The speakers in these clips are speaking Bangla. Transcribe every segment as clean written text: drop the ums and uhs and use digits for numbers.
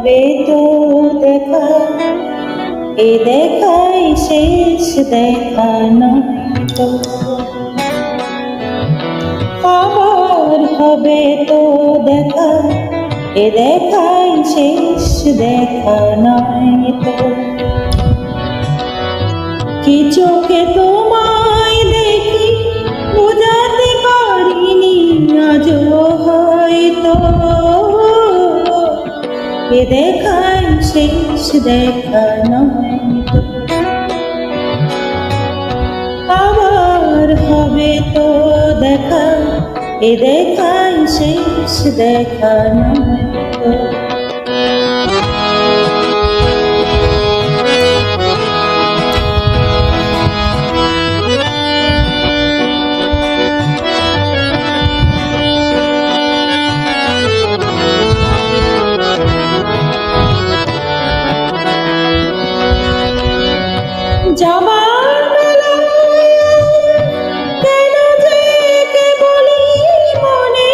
হবে তো দেখা, এ দেখাই শেষ দেখা নয় তো। আবার হবে তো দেখা, এ দেখাই শেষ দেখা নয় তো। কি চোখে তোমায় দেখি বোঝাতে পারিনি আজও হয়তো, এ দেখাই শেষ দেখা নয় তো। আবার হবে তো দেখা, এ দেখাই শেষ দেখা নয় তো। যাবার বেলায় কেন যে কেবলই মনে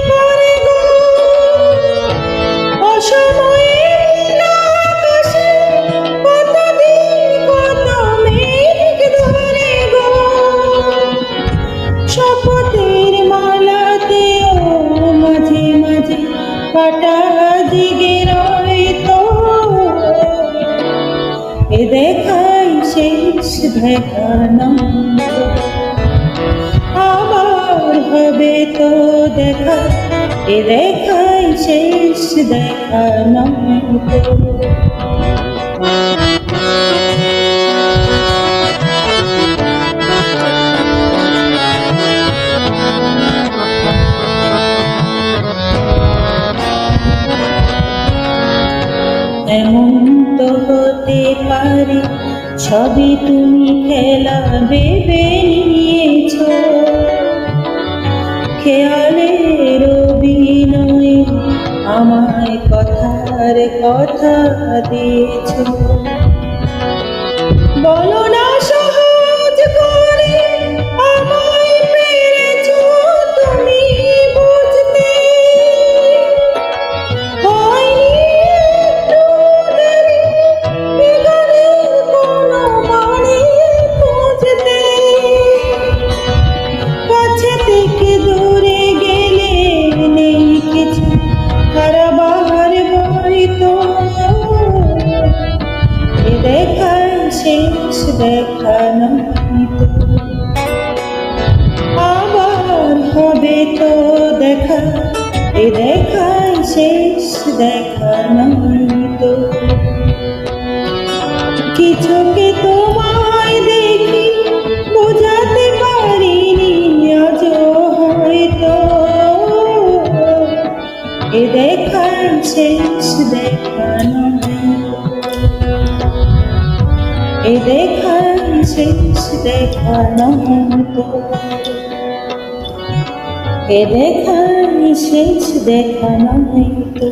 পড়ে গো, অসময়ে আকাশে কতদিন কত মেঘ ধরে গো। শপথের মালাতেও মাঝে মাঝে কাটা দিগে রয় তো, এ দেখাই শেষ দেখা নয়। আবার হবে তো দেখা, এ দেখাই শেষ দেখা নয় তো। এমন তো হতে পারে সবই তুমি খেলা ভেবে নিয়েছ, খেয়ালের অভিনয়ে আমায় কথার কথা দিয়েছ। বলো না সহজ করে আমায় পেরেছ তুমি বুঝতে, হয়নি একটু দেরি এ গানের কোনো মানে খুঁজতে। কাছে থেকে দূরে গেলে নেই কিছু হারাবার ভয় তো, এ দেখাই শেষ দেখা নয় তো। আবার হবে তো দেখা, এ দেখাই শেষ দেখা নয় তো। কি চোখে তোমায় দেখি বোঝাতে পারিনি আজও হয়তো, এ দেখাই শেষ দেখা নয়, এ দেখাই শেষ দেখা নয় তো। এ দেখাই শেষ দেখা নয় তো।